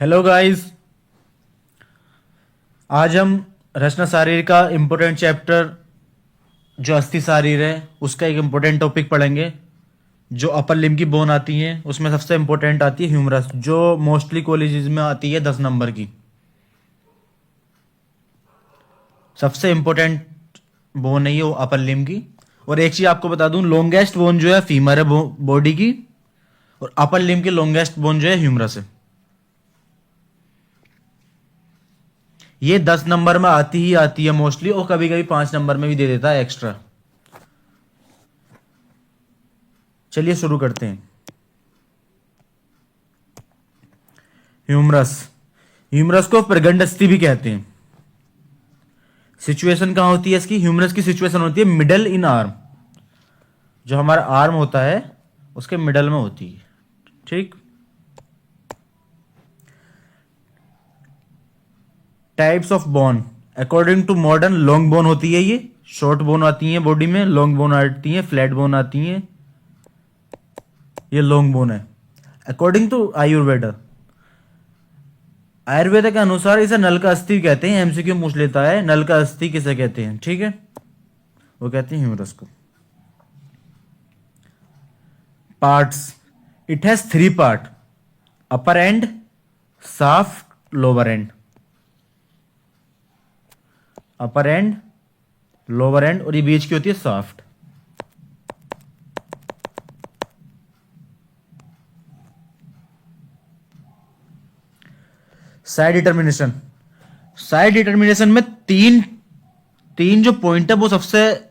Hello guys. आज हम रचना शारीर का इम्पोर्टेंट चैप्टर जो अस्थि शारीर है उसका एक इम्पोर्टेंट टॉपिक पढ़ेंगे। जो अपर लिम्ब की बोन आती है उसमें सबसे इम्पोर्टेंट आती है ह्यूमरस, जो मोस्टली कॉलेजेस में आती है 10 नंबर की। सबसे इम्पोर्टेंट बोन है ये वो अपर लिम्ब की। और एक चीज आपको बता दूं, लॉन्गेस्ट बोन जो है फीमर है बॉडी की, और अपर लिम्ब की लॉन्गेस्ट बोन जो है ह्यूमरस है। ये 10 नंबर में आती ही आती है मोस्टली, और कभी कभी 5 नंबर में भी दे देता है एक्स्ट्रा। चलिए शुरू करते हैं। ह्यूमरस, ह्यूमरस को प्रगंड अस्थि भी कहते हैं। सिचुएशन कहां होती है इसकी? ह्यूमरस की सिचुएशन होती है मिडल इन आर्म। जो हमारा आर्म होता है उसके मिडल में होती है। ठीक। Types of bone according to modern, long bone होती है ये, शॉर्ट बोन आती है बॉडी में, लॉन्ग बोन आती है, फ्लैट बोन आती है। ये लॉन्ग बोन है अकॉर्डिंग टू आयुर्वेदा। आयुर्वेद के अनुसार इसे नल का अस्थि कहते हैं। एमसीक्यू पूछ लेता है नल का अस्थि किसे कहते हैं। ठीक है, वो कहते हैं ह्यूमरस को। Parts, it has 3 part: upper and, shaft, lower and. Upper and, lower and, और ये बीच की होती है shaft. Side determination, side determination में तीन तीन जो पॉइंट है वो सबसे,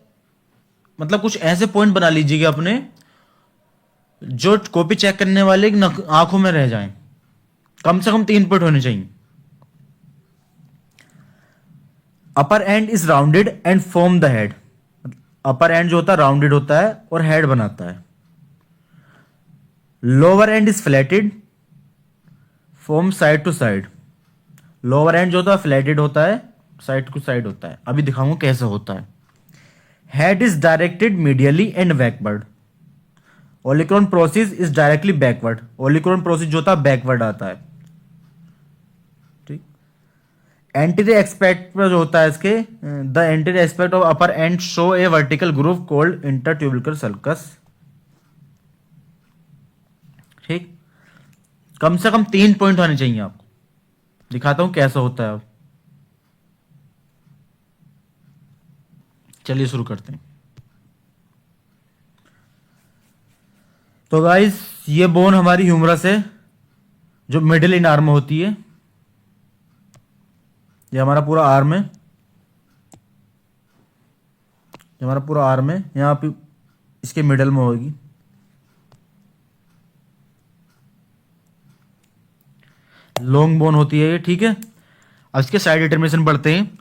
मतलब कुछ ऐसे पॉइंट बना लीजिएगा अपने जो कॉपी चेक करने वाले की आंखों में रह जाएं। कम से कम 3 पॉइंट होने चाहिए। Upper end is rounded and form the head. Upper end जो होता है राउंडेड होता है और हेड बनाता है। Lower end is flatted, form side to side. Lower end जो होता है फ्लैटेड होता है, साइड टू साइड होता है। अभी दिखाऊंगा कैसे होता है। Head is directed medially and backward. Olecranon process is directly backward. Olecranon process जो होता है बैकवर्ड आता है। ठीक। एंटीरियर एक्सपेक्ट जो होता है इसके, the anterior aspect of upper end show a vertical groove called intertubercular sulcus. ठीक। कम से कम 3 पॉइंट होने चाहिए आपको। दिखाता हूं कैसा होता है। चलिए शुरू करते हैं। तो गाइस, ये बोन हमारी ह्यूमरस है जो मिडिल इन आर्म में होती है। ये हमारा पूरा आर्म है, ये हमारा पूरा आर्म है। यहाँ पे इसके मिडल में होगी। लॉन्ग बोन होती है ये। ठीक है, अब इसके साइड डिटर्मिनेशन पढ़ते हैं।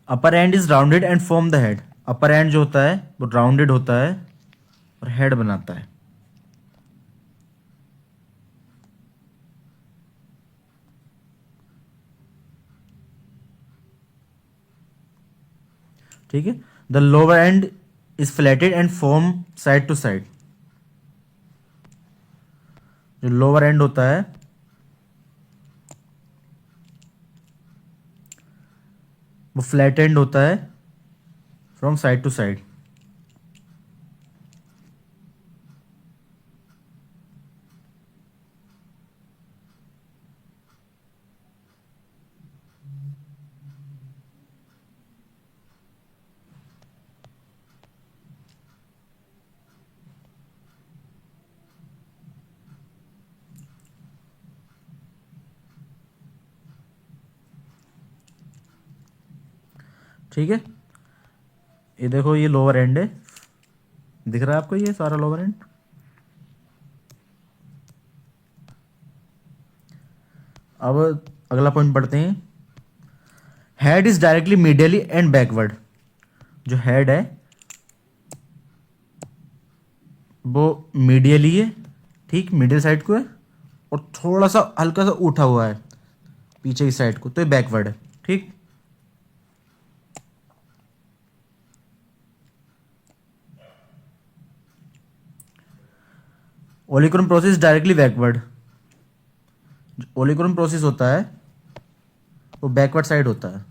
Upper end is rounded and form the head. Upper end जो होता है वो राउंडेड होता है और हेड बनाता है। ठीक है। The lower end is flatted and form side to side. जो लोअर एंड होता है वो फ्लैट एंड होता है फ्रॉम साइड टू साइड। ठीक है, ये देखो ये लोअर एंड है। दिख रहा है आपको ये सारा लोअर एंड। अब अगला पॉइंट पढ़ते हैं। Head is directly medially and backward. जो हेड है वो मीडियली है, ठीक, मिडिल साइड को है, और थोड़ा सा हल्का सा उठा हुआ है पीछे की साइड को, तो ये बैकवर्ड है। ठीक, ओलिक्रोन प्रोसेस डायरेक्टली बैकवर्ड। ओलिक्रोन प्रोसेस होता है वो बैकवर्ड साइड होता है।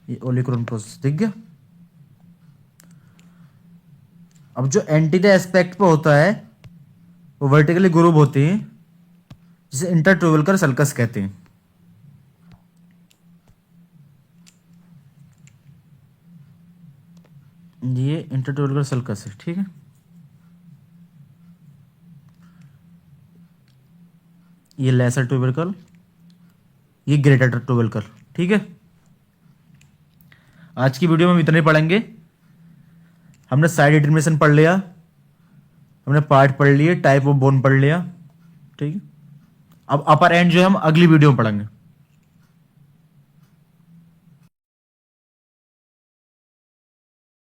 ये ओलिक्रोन प्रोसेस दिख गया। अब जो एंटीरियर एस्पेक्ट पे होता है वो वर्टिकली ग्रूव होते हैं, जिसे इंटरट्यूबुलर सल्कस कहते हैं। ये इंटरट्यूबुलर सल्कस है। ठीक है, ये लेसर ट्यूबरकल, ये ग्रेटर ट्यूबरकल। ठीक है, आज की वीडियो में हम इतने पढ़ेंगे। हमने साइड डिटर्मिनेशन पढ़ लिया, हमने पार्ट पढ़ लिए, टाइप ऑफ बोन पढ़ लिया। ठीक है, अब अपर एंड जो है हम अगली वीडियो में पढ़ेंगे।